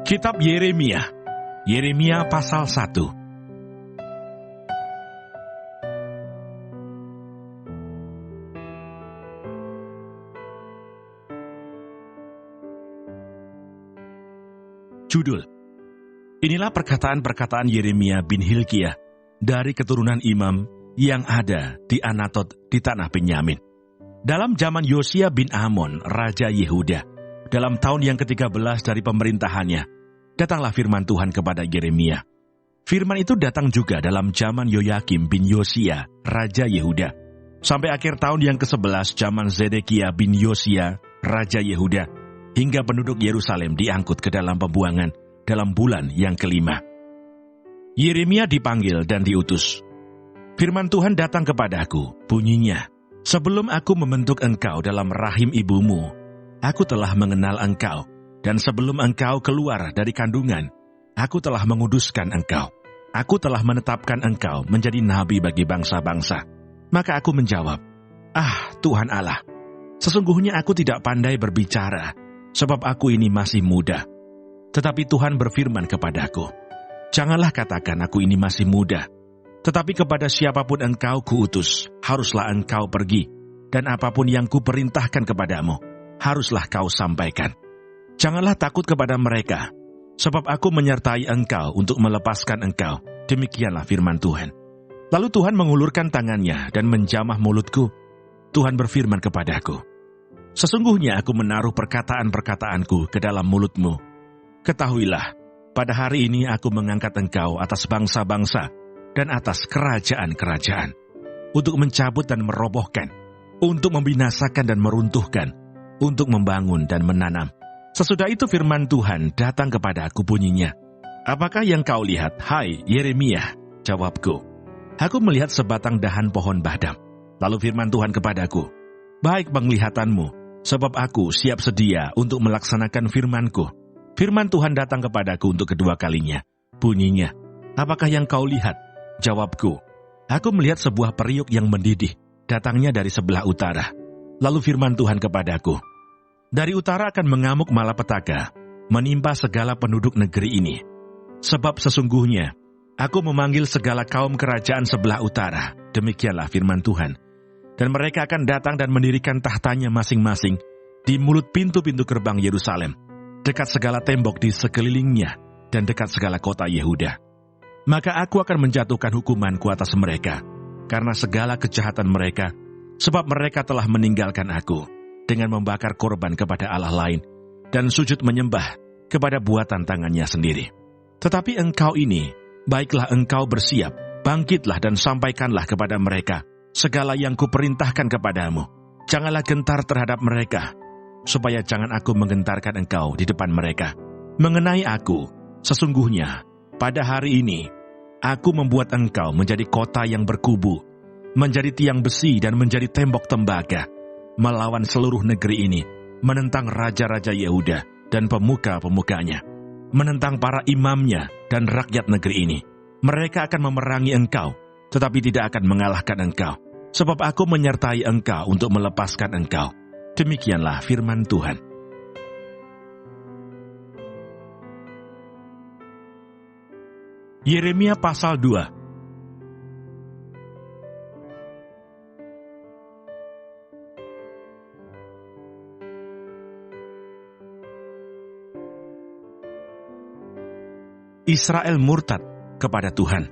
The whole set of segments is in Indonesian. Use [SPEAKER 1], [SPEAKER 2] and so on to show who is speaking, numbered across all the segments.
[SPEAKER 1] Kitab Yeremia. Yeremia pasal 1. Judul. Inilah perkataan-perkataan Yeremia bin Hilkiah dari keturunan imam yang ada di Anatot di tanah Benyamin. Dalam zaman Yosia bin Amon, Raja Yehuda, dalam tahun yang ke-13 dari pemerintahannya, datanglah firman Tuhan kepada Yeremia. Firman itu datang juga dalam zaman Yoyakim bin Yosia, Raja Yehuda, sampai akhir tahun yang ke-11 zaman Zedekiah bin Yosia, Raja Yehuda, hingga penduduk Yerusalem diangkut ke dalam pembuangan dalam bulan yang ke-5. Yeremia dipanggil dan diutus. Firman Tuhan datang kepadaku, bunyinya, "Sebelum aku membentuk engkau dalam rahim ibumu, aku telah mengenal engkau. Dan sebelum engkau keluar dari kandungan, aku telah menguduskan engkau. Aku telah menetapkan engkau menjadi nabi bagi bangsa-bangsa." Maka aku menjawab, Tuhan Allah, sesungguhnya aku tidak pandai berbicara, sebab aku ini masih muda. Tetapi Tuhan berfirman kepadaku, "Janganlah katakan aku ini masih muda, tetapi kepada siapapun engkau kuutus, haruslah engkau pergi, dan apapun yang kuperintahkan kepadamu, haruslah kau sampaikan. Janganlah takut kepada mereka, sebab aku menyertai engkau untuk melepaskan engkau." Demikianlah firman Tuhan. Lalu Tuhan mengulurkan tangannya dan menjamah mulutku. Tuhan berfirman kepadaku, "Sesungguhnya aku menaruh perkataan-perkataanku ke dalam mulutmu. Ketahuilah, pada hari ini aku mengangkat engkau atas bangsa-bangsa dan atas kerajaan-kerajaan, untuk mencabut dan merobohkan, untuk membinasakan dan meruntuhkan, untuk membangun dan menanam." Sesudah itu firman Tuhan datang kepada aku bunyinya, "Apakah yang kau lihat, hai Yeremia?" Jawabku, "Aku melihat sebatang dahan pohon badam." Lalu firman Tuhan kepadaku, "Baik penglihatanmu, sebab aku siap sedia untuk melaksanakan firman-Ku." Firman Tuhan datang kepadaku untuk kedua kalinya. Bunyinya, "Apakah yang kau lihat?" Jawabku, "Aku melihat sebuah periuk yang mendidih, datangnya dari sebelah utara." Lalu firman Tuhan kepadaku, "Dari utara akan mengamuk malapetaka, menimpa segala penduduk negeri ini. Sebab sesungguhnya, aku memanggil segala kaum kerajaan sebelah utara." Demikianlah firman Tuhan. "Dan mereka akan datang dan mendirikan tahtanya masing-masing di mulut pintu-pintu gerbang Yerusalem, dekat segala tembok di sekelilingnya, dan dekat segala kota Yehuda. Maka aku akan menjatuhkan hukumanku atas mereka, karena segala kejahatan mereka, sebab mereka telah meninggalkan aku, dengan membakar korban kepada Allah lain, dan sujud menyembah kepada buatan tangannya sendiri. Tetapi engkau ini, baiklah engkau bersiap, bangkitlah dan sampaikanlah kepada mereka segala yang kuperintahkan kepadamu. Janganlah gentar terhadap mereka, supaya jangan aku menggentarkan engkau di depan mereka. Mengenai aku, sesungguhnya, pada hari ini, aku membuat engkau menjadi kota yang berkubu, menjadi tiang besi dan menjadi tembok tembaga, melawan seluruh negeri ini, menentang raja-raja Yehuda dan pemuka-pemukanya, menentang para imamnya dan rakyat negeri ini. Mereka akan memerangi engkau, tetapi tidak akan mengalahkan engkau, sebab aku menyertai engkau untuk melepaskan engkau." Demikianlah firman Tuhan. Yeremia pasal 2. Israel murtad kepada Tuhan.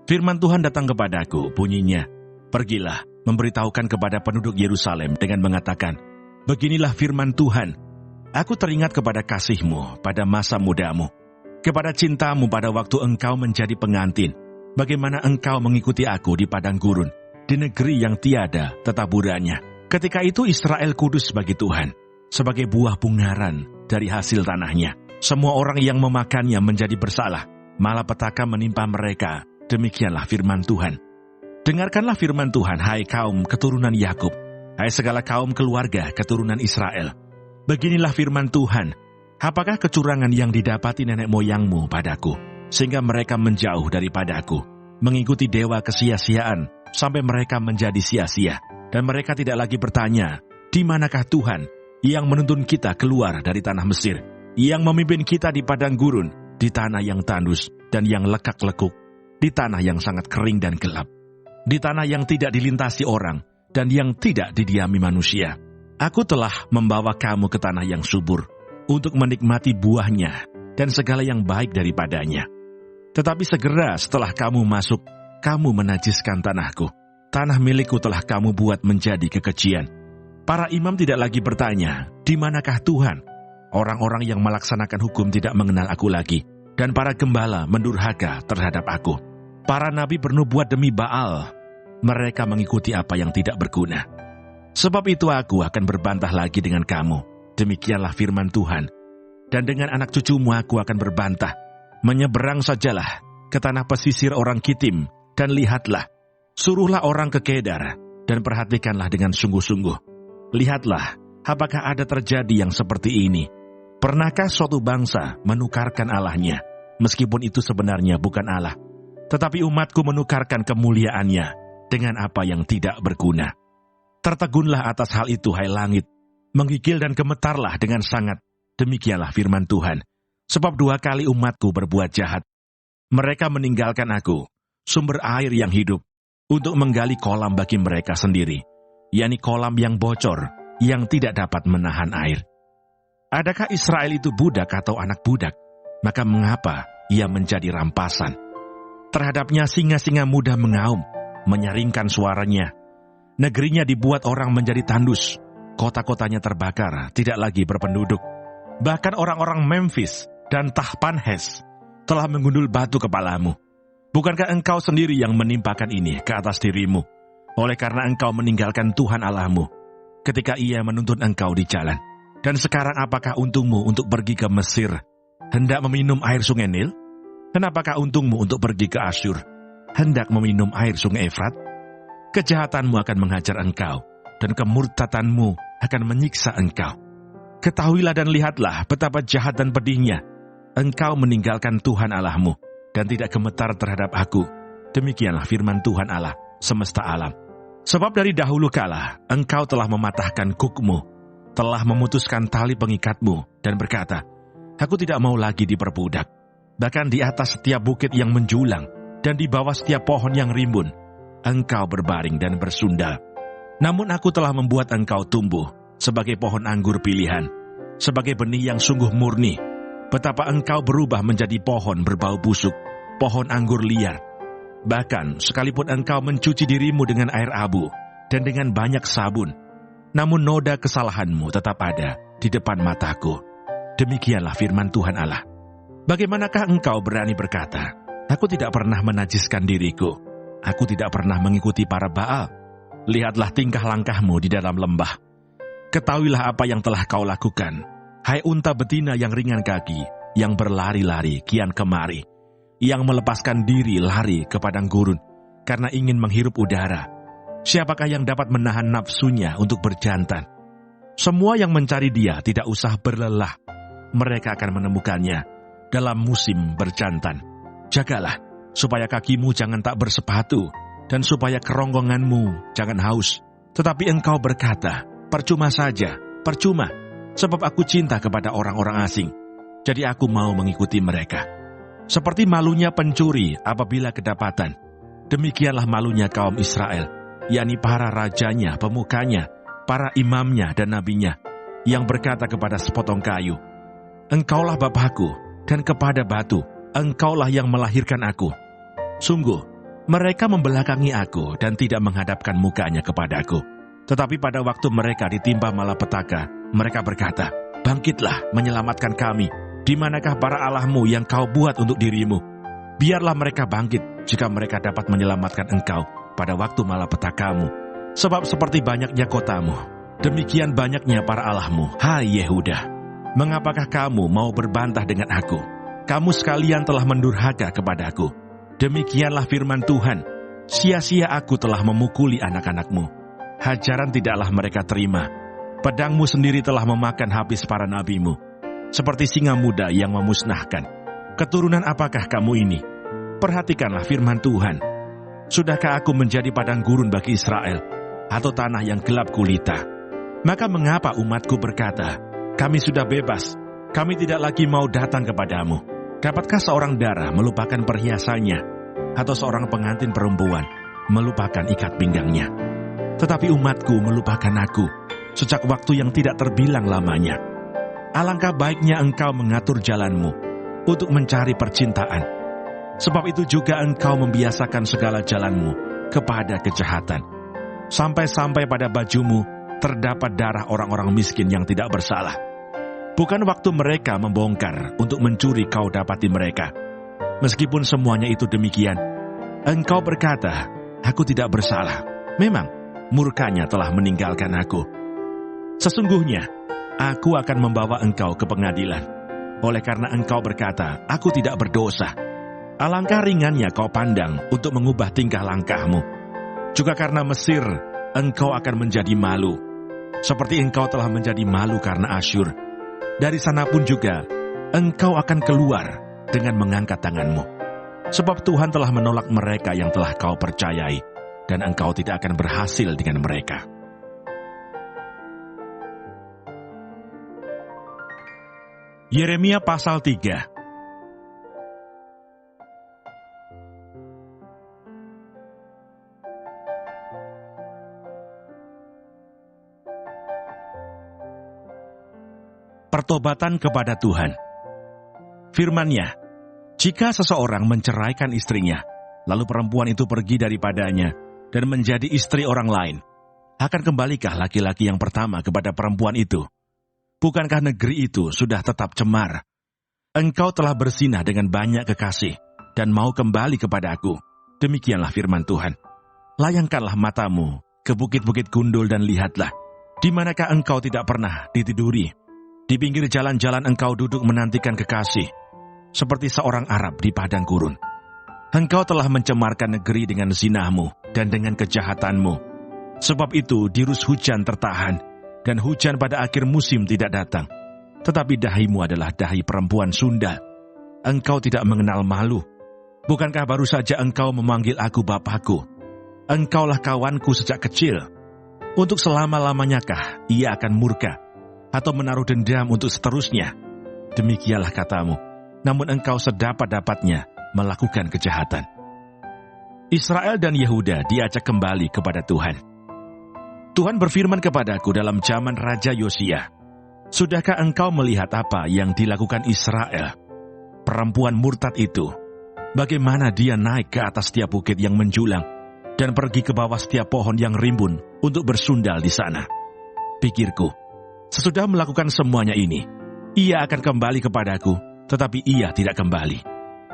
[SPEAKER 1] Firman Tuhan datang kepadaku, bunyinya, "Pergilah, memberitahukan kepada penduduk Yerusalem dengan mengatakan, beginilah firman Tuhan, aku teringat kepada kasihmu pada masa mudamu, kepada cintamu pada waktu engkau menjadi pengantin, bagaimana engkau mengikuti aku di padang gurun, di negeri yang tiada tetaburannya. Ketika itu Israel kudus bagi Tuhan, sebagai buah bungaran dari hasil tanahnya. Semua orang yang memakannya menjadi bersalah, malapetaka menimpa mereka." Demikianlah firman Tuhan. Dengarkanlah firman Tuhan, hai kaum keturunan Yakub, hai segala kaum keluarga keturunan Israel. Beginilah firman Tuhan, apakah kecurangan yang didapati nenek moyangmu padaku, sehingga mereka menjauh daripada aku, mengikuti dewa kesia-siaan, sampai mereka menjadi sia-sia, dan mereka tidak lagi bertanya, di manakah Tuhan yang menuntun kita keluar dari tanah Mesir, yang memimpin kita di padang gurun, di tanah yang tandus dan yang lekak-lekuk, di tanah yang sangat kering dan gelap, di tanah yang tidak dilintasi orang dan yang tidak didiami manusia. Aku telah membawa kamu ke tanah yang subur untuk menikmati buahnya dan segala yang baik daripadanya. Tetapi segera setelah kamu masuk, kamu menajiskan tanahku. Tanah milikku telah kamu buat menjadi kekejian. Para imam tidak lagi bertanya, di manakah Tuhan? Orang-orang yang melaksanakan hukum tidak mengenal aku lagi, dan para gembala mendurhaka terhadap aku. Para nabi bernubuat demi Baal. Mereka mengikuti apa yang tidak berguna. Sebab itu aku akan berbantah lagi dengan kamu. Demikianlah firman Tuhan. Dan dengan anak cucumu aku akan berbantah. Menyeberang sajalah ke tanah pesisir orang Kitim, dan lihatlah, suruhlah orang ke Kedar, dan perhatikanlah dengan sungguh-sungguh. Lihatlah, apakah ada terjadi yang seperti ini? Pernahkah suatu bangsa menukarkan Allahnya, meskipun itu sebenarnya bukan Allah? Tetapi umatku menukarkan kemuliaannya dengan apa yang tidak berguna. Tertegunlah atas hal itu, hai langit, menggigil dan gemetarlah dengan sangat. Demikianlah firman Tuhan. Sebab 2 kali umatku berbuat jahat. Mereka meninggalkan aku, sumber air yang hidup, untuk menggali kolam bagi mereka sendiri, yakni kolam yang bocor, yang tidak dapat menahan air. Adakah Israel itu budak atau anak budak? Maka mengapa ia menjadi rampasan? Terhadapnya singa-singa muda mengaum, menyaringkan suaranya. Negerinya dibuat orang menjadi tandus, kota-kotanya terbakar, tidak lagi berpenduduk. Bahkan orang-orang Memphis dan Tahpanhes telah menggundul batu kepalamu. Bukankah engkau sendiri yang menimpakan ini ke atas dirimu? Oleh karena engkau meninggalkan Tuhan Allahmu, ketika ia menuntun engkau di jalan. Dan sekarang apakah untungmu untuk pergi ke Mesir, hendak meminum air sungai Nil? Dan apakah untungmu untuk pergi ke Asyur, hendak meminum air sungai Efrat? Kejahatanmu akan menghajar engkau, dan kemurtadanmu akan menyiksa engkau. Ketahuilah dan lihatlah betapa jahat dan pedihnya. Engkau meninggalkan Tuhan Allahmu, dan tidak gemetar terhadap aku. Demikianlah firman Tuhan Allah semesta alam. Sebab dari dahulu kala, engkau telah mematahkan kukmu, telah memutuskan tali pengikatmu, dan berkata, aku tidak mau lagi diperbudak. Bahkan di atas setiap bukit yang menjulang, dan di bawah setiap pohon yang rimbun, engkau berbaring dan bersundal. Namun aku telah membuat engkau tumbuh sebagai pohon anggur pilihan, sebagai benih yang sungguh murni. Betapa engkau berubah menjadi pohon berbau busuk, pohon anggur liar. Bahkan sekalipun engkau mencuci dirimu dengan air abu dan dengan banyak sabun, namun noda kesalahanmu tetap ada di depan mataku. Demikianlah firman Tuhan Allah. Bagaimanakah engkau berani berkata, aku tidak pernah menajiskan diriku, aku tidak pernah mengikuti para Baal? Lihatlah tingkah langkahmu di dalam lembah. Ketahuilah apa yang telah kau lakukan, hai unta betina yang ringan kaki, yang berlari-lari kian kemari, yang melepaskan diri lari ke padang gurun, karena ingin menghirup udara. Siapakah yang dapat menahan nafsunya untuk berjantan? Semua yang mencari dia tidak usah berlelah, mereka akan menemukannya dalam musim berjantan. Jagalah, supaya kakimu jangan tak bersepatu, dan supaya kerongkonganmu jangan haus. Tetapi engkau berkata, percuma saja, percuma, sebab aku cinta kepada orang-orang asing, jadi aku mau mengikuti mereka. Seperti malunya pencuri apabila kedapatan, demikianlah malunya kaum Israel, yakni para rajanya, pemukanya, para imamnya dan nabinya, yang berkata kepada sepotong kayu, engkaulah Bapakku, dan kepada batu, engkaulah yang melahirkan aku. Sungguh, mereka membelakangi aku dan tidak menghadapkan mukanya kepadaku. Tetapi pada waktu mereka ditimpa malapetaka, mereka berkata, bangkitlah menyelamatkan kami. Di manakah para Allahmu yang kau buat untuk dirimu? Biarlah mereka bangkit jika mereka dapat menyelamatkan engkau pada waktu malapetakamu. Sebab seperti banyaknya kotamu, demikian banyaknya para Allahmu, hai Yehuda. Mengapakah kamu mau berbantah dengan aku? Kamu sekalian telah mendurhaka kepadaku. Demikianlah firman Tuhan, sia-sia aku telah memukuli anak-anakmu. Hajaran tidaklah mereka terima. Pedangmu sendiri telah memakan habis para nabimu, seperti singa muda yang memusnahkan. Keturunan apakah kamu ini? Perhatikanlah firman Tuhan. Sudahkah aku menjadi padang gurun bagi Israel, atau tanah yang gelap gulita? Maka mengapa umatku berkata, kami sudah bebas, Kami tidak lagi mau datang kepadamu. Dapatkah seorang dara melupakan perhiasannya, atau seorang pengantin perempuan melupakan ikat pinggangnya? Tetapi umatku melupakan aku, sejak waktu yang tidak terbilang lamanya. Alangkah baiknya engkau mengatur jalanmu untuk mencari percintaan. Sebab itu juga engkau membiasakan segala jalanmu kepada kejahatan. Sampai-sampai pada bajumu terdapat darah orang-orang miskin yang tidak bersalah. Bukan waktu mereka membongkar untuk mencuri kau dapati mereka. Meskipun semuanya itu demikian, engkau berkata, aku tidak bersalah. Memang, murkanya telah meninggalkan aku. Sesungguhnya, aku akan membawa engkau ke pengadilan. Oleh karena engkau berkata, aku tidak berdosa. Alangkah ringannya kau pandang untuk mengubah tingkah langkahmu. Juga karena Mesir, engkau akan menjadi malu. Seperti engkau telah menjadi malu karena Asyur. Dari sana pun juga, engkau akan keluar dengan mengangkat tanganmu. Sebab Tuhan telah menolak mereka yang telah kau percayai, dan engkau tidak akan berhasil dengan mereka. Yeremia pasal 3. Pertobatan kepada Tuhan. Firman-Nya, jika seseorang menceraikan istrinya, lalu perempuan itu pergi daripadanya dan menjadi istri orang lain, akan kembalikah laki-laki yang pertama kepada perempuan itu? Bukankah negeri itu sudah tetap cemar? Engkau telah bersinah dengan banyak kekasih dan mau kembali kepada aku. Demikianlah firman Tuhan. Layangkanlah matamu ke bukit-bukit gundul dan lihatlah, di manakah engkau tidak pernah ditiduri. Di pinggir jalan-jalan engkau duduk menantikan kekasih, seperti seorang Arab di padang gurun. Engkau telah mencemarkan negeri dengan zinahmu dan dengan kejahatanmu. Sebab itu dirus hujan tertahan, dan hujan pada akhir musim tidak datang. Tetapi dahimu adalah dahi perempuan sundal. Engkau tidak mengenal malu. Bukankah baru saja engkau memanggil aku Bapakku? Engkaulah kawanku sejak kecil. Untuk selama-lamanyakah ia akan murka, atau menaruh dendam untuk seterusnya? Demikianlah katamu, namun engkau sedapat-dapatnya melakukan kejahatan. Israel dan Yehuda diajak kembali kepada Tuhan. Tuhan berfirman kepadaku dalam zaman Raja Yosia, sudahkah engkau melihat apa yang dilakukan Israel? Perempuan murtad itu, bagaimana dia naik ke atas setiap bukit yang menjulang dan pergi ke bawah setiap pohon yang rimbun untuk bersundal di sana. Pikirku, sesudah melakukan semuanya ini, ia akan kembali kepadaku, tetapi ia tidak kembali.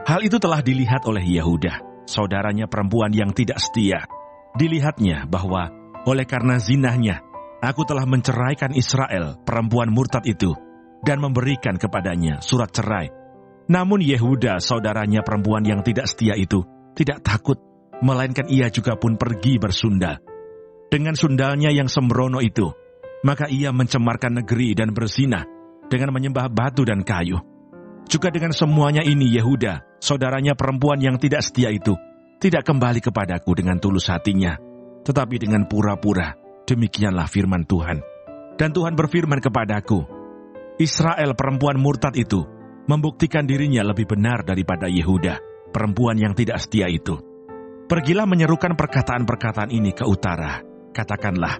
[SPEAKER 1] Hal itu telah dilihat oleh Yehuda, saudaranya perempuan yang tidak setia. Dilihatnya bahwa oleh karena zinahnya, aku telah menceraikan Israel, perempuan murtad itu, dan memberikan kepadanya surat cerai. Namun Yehuda, saudaranya perempuan yang tidak setia itu, tidak takut, melainkan ia juga pun pergi bersundal. Dengan sundalnya yang sembrono itu, maka ia mencemarkan negeri dan berzinah dengan menyembah batu dan kayu. Juga dengan semuanya ini Yehuda, saudaranya perempuan yang tidak setia itu, tidak kembali kepadaku dengan tulus hatinya, tetapi dengan pura-pura. Demikianlah firman Tuhan. Dan Tuhan berfirman kepadaku, Israel perempuan murtad itu membuktikan dirinya lebih benar daripada Yehuda, perempuan yang tidak setia itu. Pergilah menyerukan perkataan-perkataan ini ke utara. Katakanlah,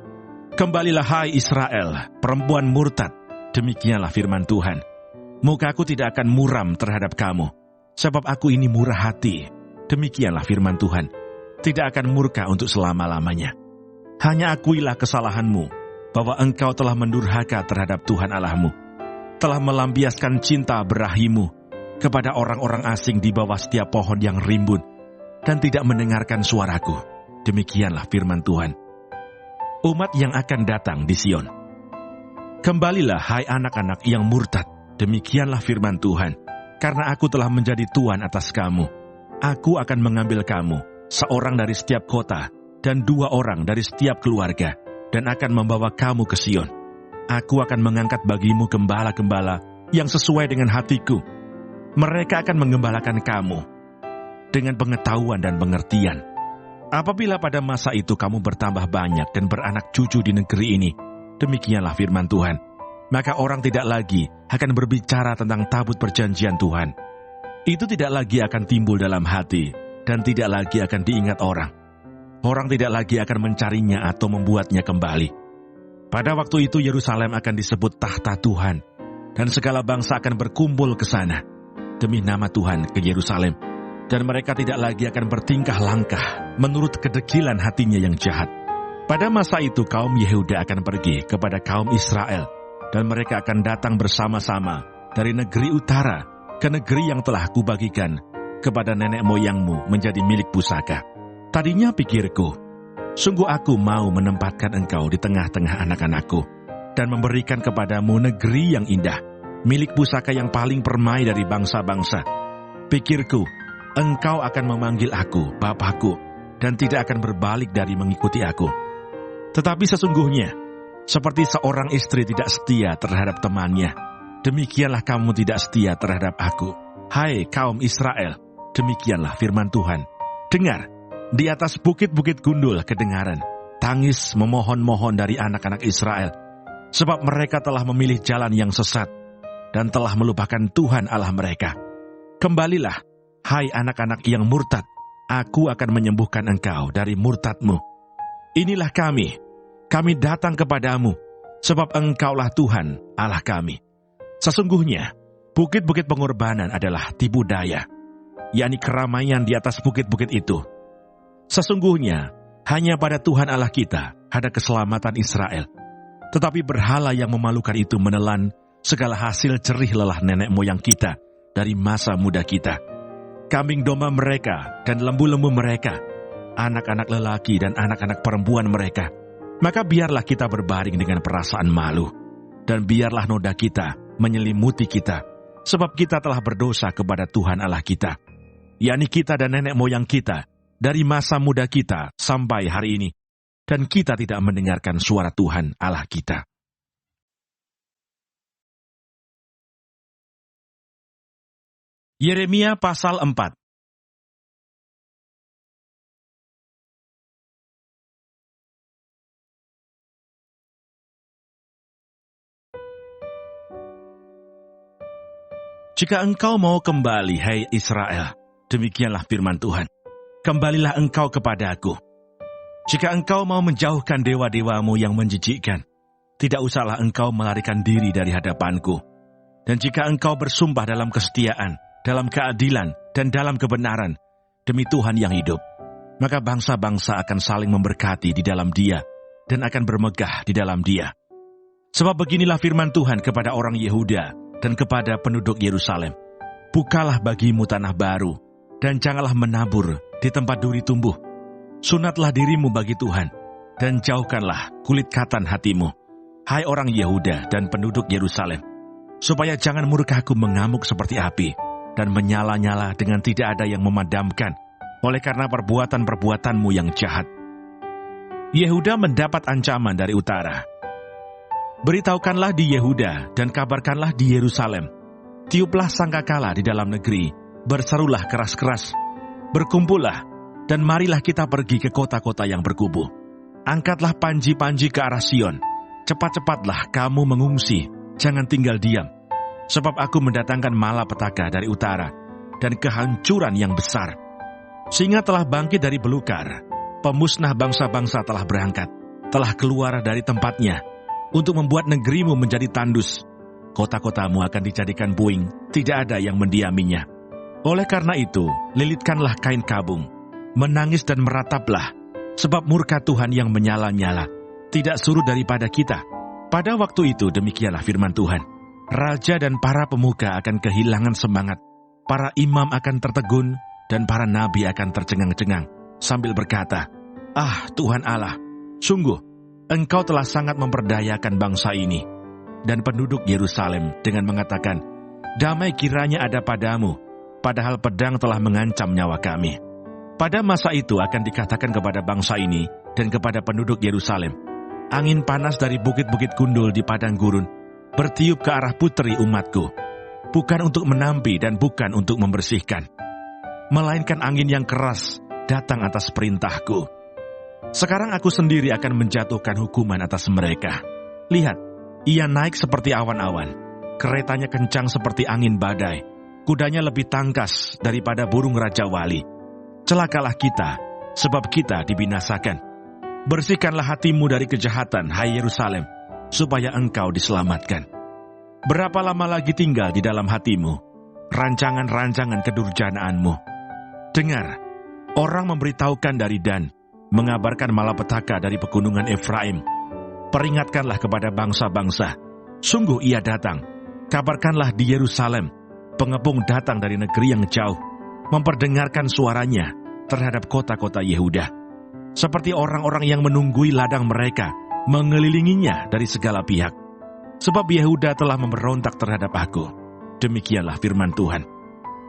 [SPEAKER 1] kembalilah hai Israel, perempuan murtad. Demikianlah firman Tuhan. Mukaku tidak akan muram terhadap kamu, sebab aku ini murah hati. Demikianlah firman Tuhan. Tidak akan murka untuk selama-lamanya. Hanya akuilah kesalahanmu, bahwa engkau telah mendurhaka terhadap Tuhan Allahmu, telah melampiaskan cinta berahimu kepada orang-orang asing di bawah setiap pohon yang rimbun, dan tidak mendengarkan suaraku. Demikianlah firman Tuhan. Umat yang akan datang di Sion. Kembalilah hai anak-anak yang murtad, demikianlah firman Tuhan, karena aku telah menjadi Tuhan atas kamu. Aku akan mengambil kamu, seorang dari setiap kota, dan 2 orang dari setiap keluarga, dan akan membawa kamu ke Sion. Aku akan mengangkat bagimu gembala-gembala yang sesuai dengan hatiku. Mereka akan menggembalakan kamu dengan pengetahuan dan pengertian. Apabila pada masa itu kamu bertambah banyak dan beranak cucu di negeri ini, demikianlah firman Tuhan, maka orang tidak lagi akan berbicara tentang tabut perjanjian Tuhan. Itu tidak lagi akan timbul dalam hati, dan tidak lagi akan diingat orang. Orang tidak lagi akan mencarinya atau membuatnya kembali. Pada waktu itu Yerusalem akan disebut tahta Tuhan, dan segala bangsa akan berkumpul ke sana demi nama Tuhan ke Yerusalem. Dan mereka tidak lagi akan bertingkah langkah menurut kedegilan hatinya yang jahat. Pada masa itu kaum Yehuda akan pergi kepada kaum Israel, dan mereka akan datang bersama-sama dari negeri utara ke negeri yang telah kubagikan kepada nenek moyangmu menjadi milik pusaka. Tadinya pikirku, sungguh aku mau menempatkan engkau di tengah-tengah anak-anakku, dan memberikan kepadamu negeri yang indah, milik pusaka yang paling permai dari bangsa-bangsa. Pikirku, engkau akan memanggil aku Bapakku, dan tidak akan berbalik dari mengikuti aku. Tetapi sesungguhnya, seperti seorang istri tidak setia terhadap temannya, demikianlah kamu tidak setia terhadap aku. Hai kaum Israel, demikianlah firman Tuhan. Dengar, di atas bukit-bukit gundul kedengaran tangis memohon-mohon dari anak-anak Israel, sebab mereka telah memilih jalan yang sesat, dan telah melupakan Tuhan Allah mereka. Kembalilah, hai anak-anak yang murtad, aku akan menyembuhkan engkau dari murtadmu. Inilah kami datang kepadamu, sebab engkaulah Tuhan Allah kami. Sesungguhnya, bukit-bukit pengorbanan adalah tipu daya, yakni keramaian di atas bukit-bukit itu. Sesungguhnya, hanya pada Tuhan Allah kita ada keselamatan Israel. Tetapi berhala yang memalukan itu menelan segala hasil jerih lelah nenek moyang kita dari masa muda kita. Kambing domba mereka dan lembu-lembu mereka, anak-anak lelaki dan anak-anak perempuan mereka. Maka biarlah kita berbaring dengan perasaan malu, dan biarlah noda kita menyelimuti kita, sebab kita telah berdosa kepada Tuhan Allah kita, yakni kita dan nenek moyang kita, dari masa muda kita sampai hari ini, dan kita tidak mendengarkan suara Tuhan Allah kita. Yeremia pasal 4. Jika engkau mau kembali, hai Israel, demikianlah firman Tuhan, kembalilah engkau kepadaku. Jika engkau mau menjauhkan dewa-dewamu yang menjijikkan, tidak usahlah engkau melarikan diri dari hadapanku. Dan jika engkau bersumpah dalam kesetiaan, dalam keadilan, dan dalam kebenaran, demi Tuhan yang hidup, maka bangsa-bangsa akan saling memberkati di dalam Dia, dan akan bermegah di dalam Dia. Sebab beginilah firman Tuhan kepada orang Yehuda dan kepada penduduk Yerusalem. Bukalah bagimu tanah baru, dan janganlah menabur di tempat duri tumbuh. Sunatlah dirimu bagi Tuhan, dan jauhkanlah kulit katan hatimu, hai orang Yehuda dan penduduk Yerusalem, supaya jangan murkaku mengamuk seperti api, dan menyala-nyala dengan tidak ada yang memadamkan, oleh karena perbuatan-perbuatanmu yang jahat. Yehuda mendapat ancaman dari utara. Beritahukanlah di Yehuda dan kabarkanlah di Yerusalem. Tiuplah sangkakala di dalam negeri, berserulah keras-keras. Berkumpullah, dan marilah kita pergi ke kota-kota yang berkubu. Angkatlah panji-panji ke arah Sion. Cepat-cepatlah kamu mengungsi, jangan tinggal diam. Sebab aku mendatangkan malapetaka dari utara, dan kehancuran yang besar. Singa telah bangkit dari belukar, pemusnah bangsa-bangsa telah berangkat, telah keluar dari tempatnya, untuk membuat negerimu menjadi tandus. Kota-kotamu akan dijadikan puing, tidak ada yang mendiaminya. Oleh karena itu, lilitkanlah kain kabung, menangis dan merataplah, sebab murka Tuhan yang menyala-nyala tidak surut daripada kita. Pada waktu itu demikianlah firman Tuhan, raja dan para pemuka akan kehilangan semangat, para imam akan tertegun, dan para nabi akan tercengang-cengang, sambil berkata, "Ah Tuhan Allah, sungguh Engkau telah sangat memperdayakan bangsa ini dan penduduk Yerusalem dengan mengatakan, damai kiranya ada padamu, padahal pedang telah mengancam nyawa kami." Pada masa itu akan dikatakan kepada bangsa ini dan kepada penduduk Yerusalem, angin panas dari bukit-bukit gundul di padang gurun bertiup ke arah putri umatku, bukan untuk menampi dan bukan untuk membersihkan, melainkan angin yang keras datang atas perintahku. Sekarang aku sendiri akan menjatuhkan hukuman atas mereka. Lihat, Ia naik seperti awan-awan, keretanya kencang seperti angin badai, kudanya lebih tangkas daripada burung Raja Wali. Celakalah kita, sebab kita dibinasakan. Bersihkanlah hatimu dari kejahatan, hai Yerusalem, supaya engkau diselamatkan. Berapa lama lagi tinggal di dalam hatimu rancangan-rancangan kedurjanaanmu? Dengar, orang memberitahukan dari Dan, mengabarkan malapetaka dari pegunungan Efraim. Peringatkanlah kepada bangsa-bangsa, sungguh ia datang. Kabarkanlah di Yerusalem, pengepung datang dari negeri yang jauh, memperdengarkan suaranya terhadap kota-kota Yehuda. Seperti orang-orang yang menunggui ladang mereka, mengelilinginya dari segala pihak. Sebab Yehuda telah memberontak terhadap aku. Demikianlah firman Tuhan.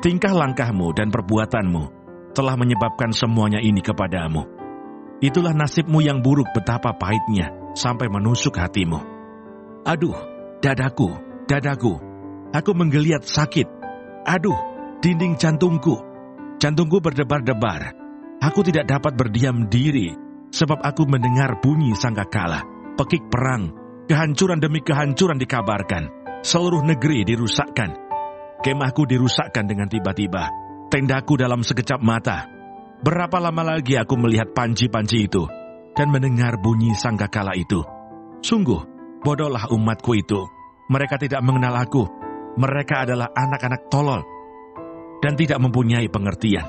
[SPEAKER 1] Tingkah langkahmu dan perbuatanmu telah menyebabkan semuanya ini kepadamu. Itulah nasibmu yang buruk, betapa pahitnya, sampai menusuk hatimu. Aduh, dadaku, dadaku, aku menggeliat sakit. Aduh, dinding jantungku, jantungku berdebar-debar. Aku tidak dapat berdiam diri, sebab aku mendengar bunyi sangkakala, pekik perang, kehancuran demi kehancuran dikabarkan. Seluruh negeri dirusakkan. Kemahku dirusakkan dengan tiba-tiba, tendaku dalam sekejap mata. Berapa lama lagi aku melihat panji-panji itu dan mendengar bunyi sangkakala itu? Sungguh, bodohlah umatku itu. Mereka tidak mengenal aku. Mereka adalah anak-anak tolol dan tidak mempunyai pengertian.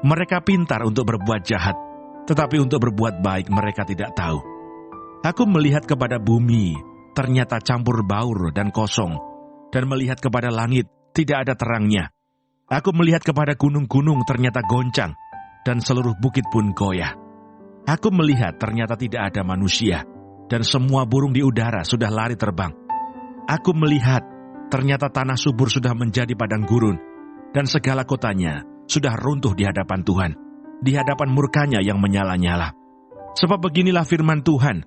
[SPEAKER 1] Mereka pintar untuk berbuat jahat, tetapi untuk berbuat baik mereka tidak tahu. Aku melihat kepada bumi, ternyata campur baur dan kosong, dan melihat kepada langit, tidak ada terangnya. Aku melihat kepada gunung-gunung, ternyata goncang, dan seluruh bukit pun goyah. Aku melihat ternyata tidak ada manusia, dan semua burung di udara sudah lari terbang. Aku melihat ternyata tanah subur sudah menjadi padang gurun, dan segala kotanya sudah runtuh di hadapan Tuhan, di hadapan murkanya yang menyala-nyala. Sebab beginilah firman Tuhan,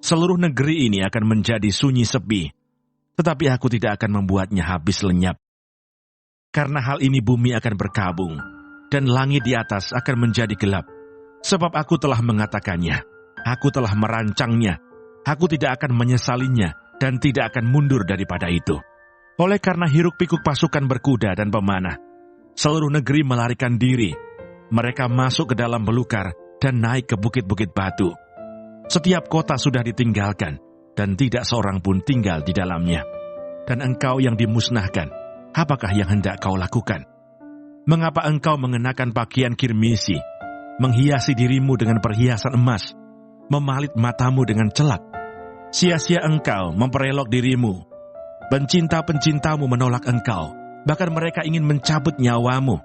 [SPEAKER 1] seluruh negeri ini akan menjadi sunyi sepi, tetapi aku tidak akan membuatnya habis lenyap. Karena hal ini bumi akan berkabung, dan langit di atas akan menjadi gelap. Sebab aku telah mengatakannya, aku telah merancangnya, aku tidak akan menyesalinya, dan tidak akan mundur daripada itu. Oleh karena hiruk-pikuk pasukan berkuda dan pemanah, seluruh negeri melarikan diri. Mereka masuk ke dalam belukar dan naik ke bukit-bukit batu. Setiap kota sudah ditinggalkan, dan tidak seorang pun tinggal di dalamnya. Dan engkau yang dimusnahkan, apakah yang hendak kau lakukan? Mengapa engkau mengenakan pakaian kirmisi, menghiasi dirimu dengan perhiasan emas, memalit matamu dengan celak? Sia-sia engkau memperelok dirimu. Pencinta-pencintamu menolak engkau, bahkan mereka ingin mencabut nyawamu.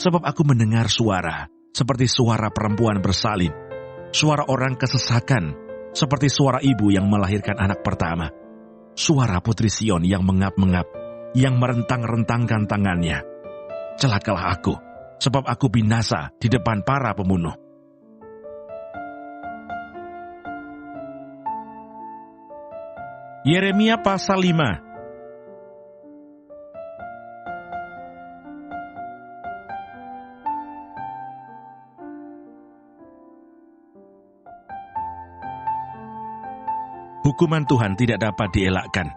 [SPEAKER 1] Sebab aku mendengar suara, seperti suara perempuan bersalin, suara orang kesesakan, seperti suara ibu yang melahirkan anak pertama. Suara putri Sion yang mengap-mengap, yang merentang-rentangkan tangannya. Celakalah aku, sebab aku binasa di depan para pembunuh. Yeremia pasal 5. Hukuman Tuhan tidak dapat dielakkan.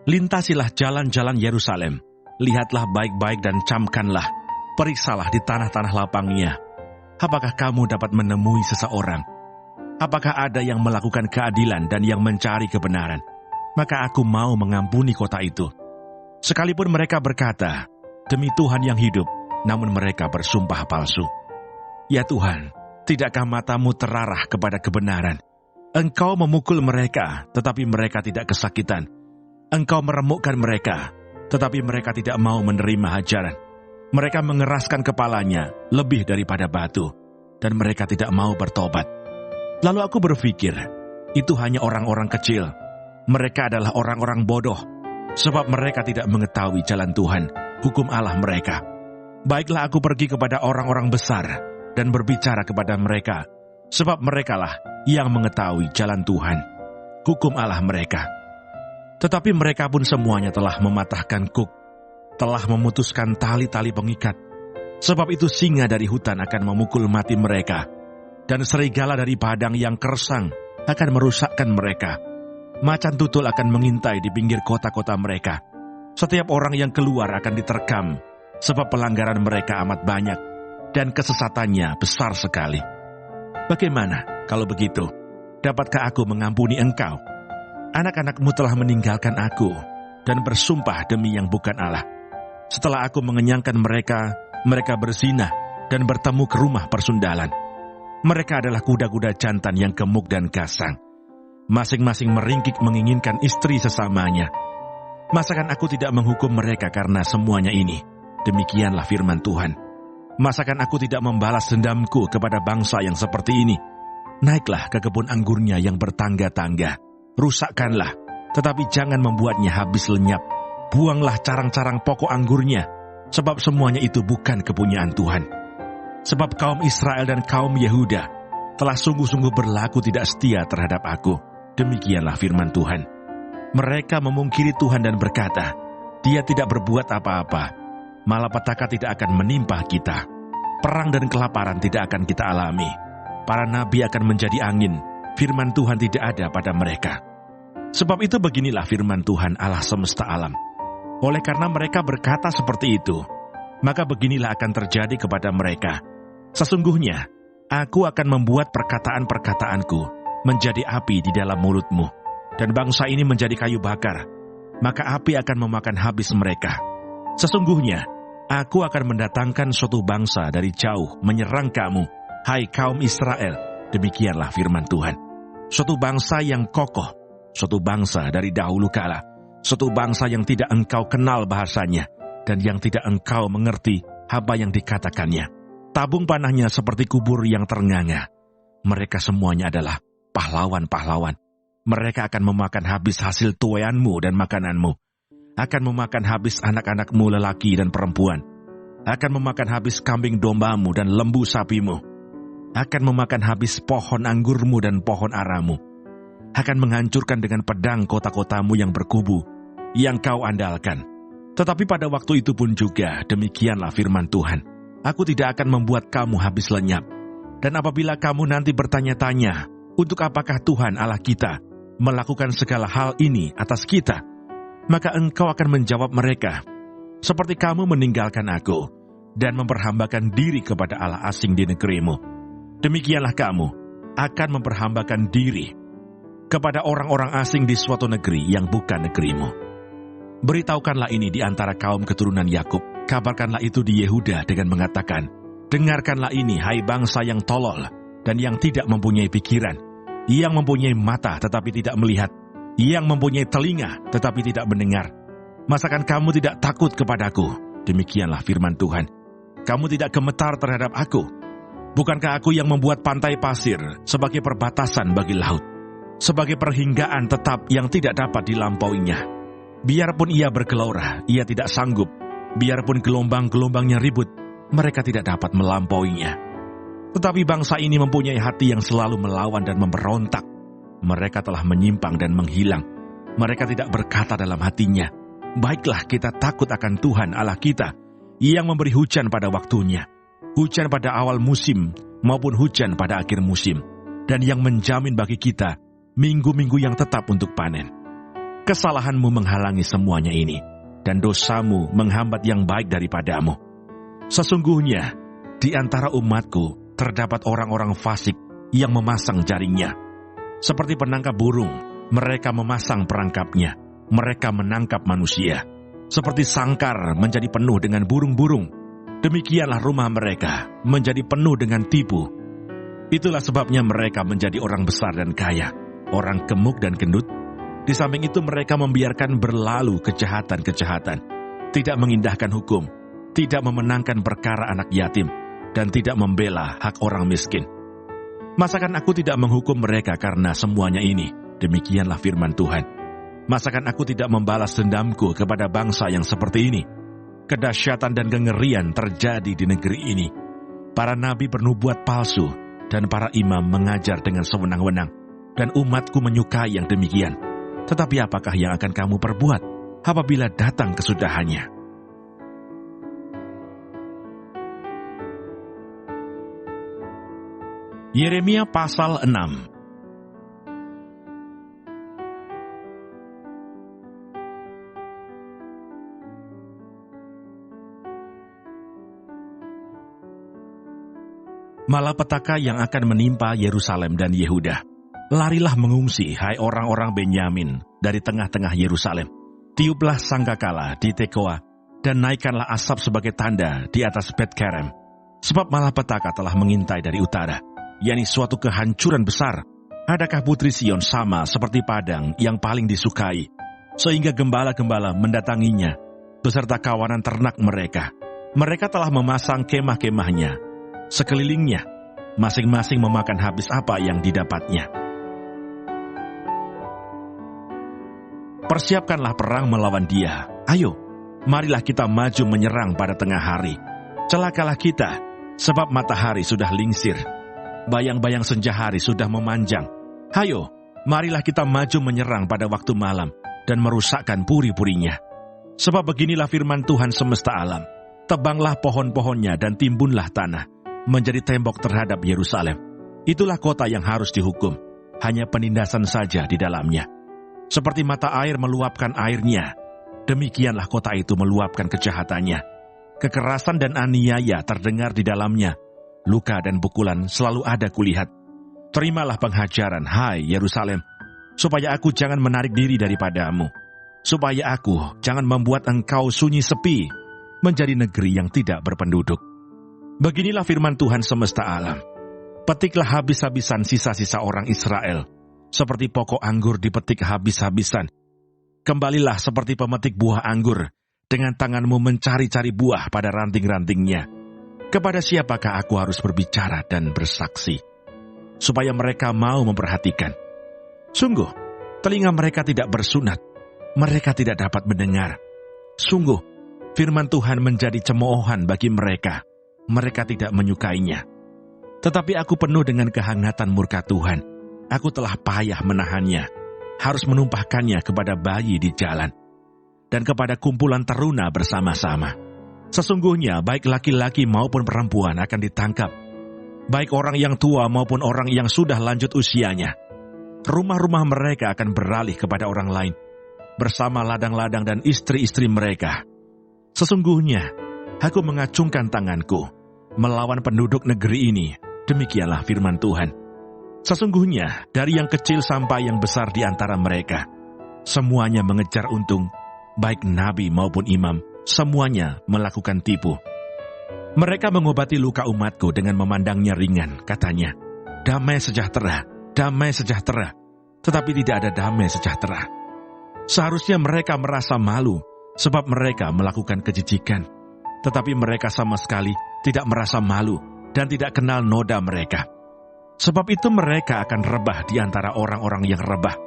[SPEAKER 1] Lintasilah jalan-jalan Yerusalem, lihatlah baik-baik dan camkanlah, periksalah di tanah-tanah lapangnya. Apakah kamu dapat menemui seseorang? Apakah ada yang melakukan keadilan dan yang mencari kebenaran? Maka aku mau mengampuni kota itu. Sekalipun mereka berkata, demi Tuhan yang hidup, namun mereka bersumpah palsu. Ya Tuhan, tidakkah matamu terarah kepada kebenaran? Engkau memukul mereka, tetapi mereka tidak kesakitan. Engkau meremukkan mereka, tetapi mereka tidak mau menerima hajaran. Mereka mengeraskan kepalanya lebih daripada batu, dan mereka tidak mau bertobat. Lalu aku berpikir, itu hanya orang-orang kecil. Mereka adalah orang-orang bodoh, sebab mereka tidak mengetahui jalan Tuhan, hukum Allah mereka. Baiklah aku pergi kepada orang-orang besar, dan berbicara kepada mereka, sebab merekalah yang mengetahui jalan Tuhan, hukum Allah mereka. Tetapi mereka pun semuanya telah mematahkan kuk, telah memutuskan tali-tali pengikat. Sebab itu singa dari hutan akan memukul mati mereka, dan serigala dari padang yang kersang akan merusakkan mereka. Macan tutul akan mengintai di pinggir kota-kota mereka. Setiap orang yang keluar akan diterkam, sebab pelanggaran mereka amat banyak, dan kesesatannya besar sekali. Bagaimana kalau begitu? Dapatkah aku mengampuni engkau? Anak-anakmu telah meninggalkan aku, dan bersumpah demi yang bukan Allah. Setelah aku mengenyangkan mereka, mereka berzinah, dan bertemu ke rumah persundalan. Mereka adalah kuda-kuda jantan yang gemuk dan gasang. Masing-masing meringkik menginginkan istri sesamanya. Masakan aku tidak menghukum mereka karena semuanya ini? Demikianlah firman Tuhan. Masakan aku tidak membalas dendamku kepada bangsa yang seperti ini? Naiklah ke kebun anggurnya yang bertangga-tangga. Rusakkanlah, tetapi jangan membuatnya habis lenyap. Buanglah carang-carang pokok anggurnya, sebab semuanya itu bukan kepunyaan Tuhan. Sebab kaum Israel dan kaum Yehuda telah sungguh-sungguh berlaku tidak setia terhadap aku. Demikianlah firman Tuhan. Mereka memungkiri Tuhan dan berkata, Dia tidak berbuat apa-apa. Malapetaka tidak akan menimpa kita. Perang dan kelaparan tidak akan kita alami. Para nabi akan menjadi angin. Firman Tuhan tidak ada pada mereka. Sebab itu beginilah firman Tuhan Allah semesta alam. Oleh karena mereka berkata seperti itu, maka beginilah akan terjadi kepada mereka. Sesungguhnya, aku akan membuat perkataan-perkataanku menjadi api di dalam mulutmu, dan bangsa ini menjadi kayu bakar, maka api akan memakan habis mereka. Sesungguhnya, aku akan mendatangkan suatu bangsa dari jauh menyerang kamu, hai kaum Israel. Demikianlah firman Tuhan. Suatu bangsa yang kokoh, suatu bangsa dari dahulu kala, suatu bangsa yang tidak engkau kenal bahasanya, dan yang tidak engkau mengerti apa yang dikatakannya. Tabung panahnya seperti kubur yang ternganga. Mereka semuanya adalah pahlawan-pahlawan. Mereka akan memakan habis hasil tuaianmu dan makananmu. Akan memakan habis anak-anakmu lelaki dan perempuan. Akan memakan habis kambing dombamu dan lembu sapimu. Akan memakan habis pohon anggurmu dan pohon aramu. Akan menghancurkan dengan pedang kota-kotamu yang berkubu, yang kau andalkan. Tetapi pada waktu itu pun juga, demikianlah firman Tuhan. Aku tidak akan membuat kamu habis lenyap. Dan apabila kamu nanti bertanya-tanya, untuk apakah Tuhan Allah kita melakukan segala hal ini atas kita? Maka engkau akan menjawab mereka, seperti kamu meninggalkan aku, dan memperhambakan diri kepada Allah asing di negerimu. Demikianlah kamu akan memperhambakan diri kepada orang-orang asing di suatu negeri yang bukan negerimu. Beritahukanlah ini di antara kaum keturunan Yakub. Kabarkanlah itu di Yehuda dengan mengatakan, dengarkanlah ini, hai bangsa yang tolol dan yang tidak mempunyai pikiran, yang mempunyai mata tetapi tidak melihat, yang mempunyai telinga tetapi tidak mendengar. Masakan kamu tidak takut kepadaku? Demikianlah firman Tuhan. Kamu tidak gemetar terhadap aku? Bukankah aku yang membuat pantai pasir sebagai perbatasan bagi laut, sebagai perhinggaan tetap yang tidak dapat dilampauinya? Biarpun ia bergelora, ia tidak sanggup. Biarpun gelombang-gelombangnya ribut, mereka tidak dapat melampauinya. Tetapi bangsa ini mempunyai hati yang selalu melawan dan memberontak. Mereka telah menyimpang dan menghilang. Mereka tidak berkata dalam hatinya, baiklah kita takut akan Tuhan Allah kita, yang memberi hujan pada waktunya, hujan pada awal musim maupun hujan pada akhir musim, dan yang menjamin bagi kita minggu-minggu yang tetap untuk panen. Kesalahanmu menghalangi semuanya ini, dan dosamu menghambat yang baik daripadamu. Sesungguhnya, di antara umatku terdapat orang-orang fasik yang memasang jaringnya. Seperti penangkap burung, mereka memasang perangkapnya. Mereka menangkap manusia. Seperti sangkar menjadi penuh dengan burung-burung, demikianlah rumah mereka menjadi penuh dengan tipu. Itulah sebabnya mereka menjadi orang besar dan kaya, orang gemuk dan gendut. Di samping itu mereka membiarkan berlalu kejahatan-kejahatan, tidak mengindahkan hukum, tidak memenangkan perkara anak yatim, dan tidak membela hak orang miskin. Masakan aku tidak menghukum mereka karena semuanya ini? Demikianlah firman Tuhan. Masakan aku tidak membalas dendamku kepada bangsa yang seperti ini? Kedahsyatan dan kengerian terjadi di negeri ini. Para nabi bernubuat palsu, dan para imam mengajar dengan sewenang-wenang, dan umatku menyukai yang demikian. Tetapi apakah yang akan kamu perbuat apabila datang kesudahannya? Yeremia pasal 6. malapetaka yang akan menimpa Yerusalem dan Yehuda. Larilah mengungsi, hai orang-orang Benyamin, dari tengah-tengah Yerusalem. Tiuplah sangkakala di Tekoa, dan naikkanlah asap sebagai tanda di atas Bet-Kerem. Sebab malapetaka telah mengintai dari utara, yakni suatu kehancuran besar. Adakah putri Sion sama seperti padang yang paling disukai, sehingga gembala-gembala mendatanginya, beserta kawanan ternak mereka. Mereka telah memasang kemah-kemahnya sekelilingnya, masing-masing memakan habis apa yang didapatnya. Persiapkanlah perang melawan dia. Ayo, marilah kita maju menyerang pada tengah hari. Celakalah kita, sebab matahari sudah lingsir. Bayang-bayang senja hari sudah memanjang. Hayo, marilah kita maju menyerang pada waktu malam dan merusakkan puri-purinya. Sebab beginilah firman Tuhan semesta alam. Tebanglah pohon-pohonnya dan timbunlah tanah, menjadi tembok terhadap Yerusalem. Itulah kota yang harus dihukum, hanya penindasan saja di dalamnya. Seperti mata air meluapkan airnya, demikianlah kota itu meluapkan kejahatannya. Kekerasan dan aniaya terdengar di dalamnya. Luka dan pukulan selalu ada kulihat. Terimalah penghajaran, hai Yerusalem, supaya aku jangan menarik diri daripadamu, supaya aku jangan membuat engkau sunyi sepi, menjadi negeri yang tidak berpenduduk. Beginilah firman Tuhan semesta alam. Petiklah habis-habisan sisa-sisa orang Israel, seperti pokok anggur dipetik habis-habisan. Kembalilah seperti pemetik buah anggur, dengan tanganmu mencari-cari buah pada ranting-rantingnya. Kepada siapakah aku harus berbicara dan bersaksi, supaya mereka mau memperhatikan? Sungguh, telinga mereka tidak bersunat, mereka tidak dapat mendengar. Sungguh, firman Tuhan menjadi cemoohan bagi mereka, mereka tidak menyukainya. Tetapi aku penuh dengan kehangatan murka Tuhan. Aku telah payah menahannya, harus menumpahkannya kepada bayi di jalan, dan kepada kumpulan teruna bersama-sama. Sesungguhnya baik laki-laki maupun perempuan akan ditangkap, baik orang yang tua maupun orang yang sudah lanjut usianya. Rumah-rumah mereka akan beralih kepada orang lain, bersama ladang-ladang dan istri-istri mereka. Sesungguhnya aku mengacungkan tanganku melawan penduduk negeri ini, demikianlah firman Tuhan. Sesungguhnya dari yang kecil sampai yang besar di antara mereka, semuanya mengejar untung, baik nabi maupun imam, semuanya melakukan tipu. Mereka mengobati luka umatku dengan memandangnya ringan, katanya, damai sejahtera, tetapi tidak ada damai sejahtera. Seharusnya mereka merasa malu, sebab mereka melakukan kejijikan, tetapi mereka sama sekali tidak merasa malu dan tidak kenal noda mereka. Sebab itu mereka akan rebah di antara orang-orang yang rebah.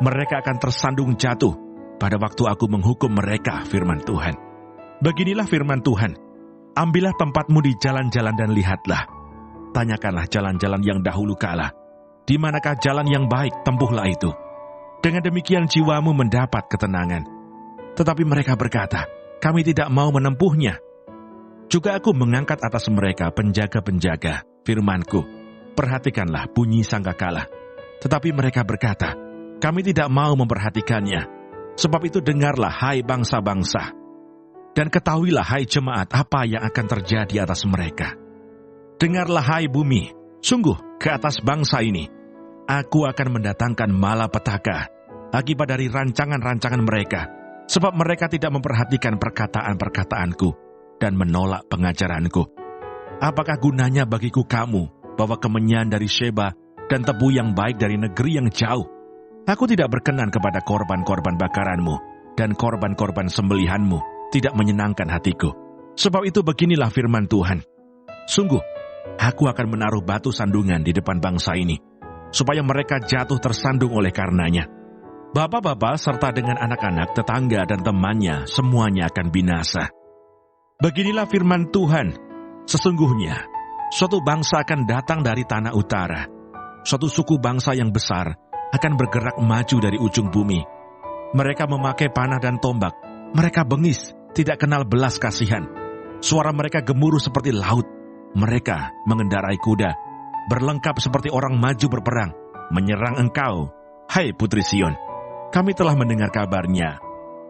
[SPEAKER 1] Mereka akan tersandung jatuh pada waktu aku menghukum mereka, firman Tuhan. Beginilah firman Tuhan, ambillah tempatmu di jalan-jalan dan lihatlah. Tanyakanlah jalan-jalan yang dahulu kala, di manakah jalan yang baik, tempuhlah itu. Dengan demikian jiwamu mendapat ketenangan. Tetapi mereka berkata, kami tidak mau menempuhnya. Juga aku mengangkat atas mereka penjaga-penjaga, firmanku, perhatikanlah bunyi sangkakala. Tetapi mereka berkata, kami tidak mau memperhatikannya. Sebab itu dengarlah, hai bangsa-bangsa, dan ketahuilah, hai jemaat, apa yang akan terjadi atas mereka. Dengarlah, hai bumi, sungguh ke atas bangsa ini, aku akan mendatangkan malapetaka akibat dari rancangan-rancangan mereka, sebab mereka tidak memperhatikan perkataan-perkataanku dan menolak pengajaranku. Apakah gunanya bagiku kamu bawa kemenyan dari Sheba dan tebu yang baik dari negeri yang jauh? Aku tidak berkenan kepada korban-korban bakaranmu dan korban-korban sembelihanmu, tidak menyenangkan hatiku. Sebab itu beginilah firman Tuhan. Sungguh, aku akan menaruh batu sandungan di depan bangsa ini, supaya mereka jatuh tersandung oleh karenanya. Bapak-bapak serta dengan anak-anak, tetangga dan temannya, semuanya akan binasa. Beginilah firman Tuhan. Sesungguhnya, suatu bangsa akan datang dari tanah utara. Suatu suku bangsa yang besar akan bergerak maju dari ujung bumi. Mereka memakai panah dan tombak. Mereka bengis, tidak kenal belas kasihan. Suara mereka gemuruh seperti laut. Mereka mengendarai kuda, berlengkap seperti orang maju berperang, menyerang engkau, hai putri Sion. Kami telah mendengar kabarnya.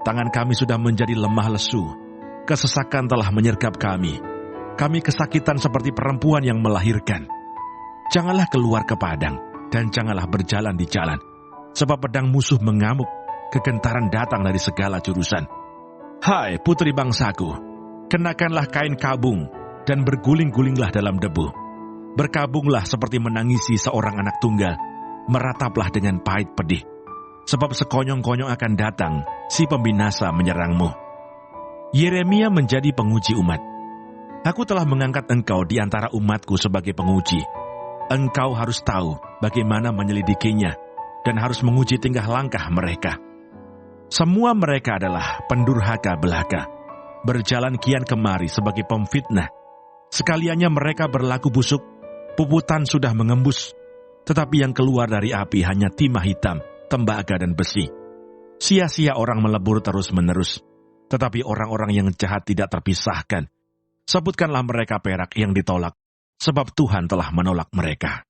[SPEAKER 1] Tangan kami sudah menjadi lemah lesu. Kesesakan telah menyergap kami. Kami kesakitan seperti perempuan yang melahirkan. Janganlah keluar ke padang, dan janganlah berjalan di jalan, sebab pedang musuh mengamuk, kegentaran datang dari segala jurusan. Hai putri bangsaku, kenakanlah kain kabung, dan berguling-gulinglah dalam debu. Berkabunglah seperti menangisi seorang anak tunggal, merataplah dengan pahit pedih. Sebab sekonyong-konyong akan datang, si pembinasa menyerangmu. Yeremia menjadi penguji umat. Aku telah mengangkat engkau di antara umatku sebagai penguji. Engkau harus tahu bagaimana menyelidikinya, dan harus menguji tingkah langkah mereka. Semua mereka adalah pendurhaka belaka, berjalan kian kemari sebagai pemfitnah. Sekaliannya mereka berlaku busuk, puputan sudah mengembus, tetapi yang keluar dari api hanya timah hitam, tembaga dan besi. Sia-sia orang melebur terus-menerus, tetapi orang-orang yang jahat tidak terpisahkan. Sebutkanlah mereka perak yang ditolak, sebab Tuhan telah menolak mereka.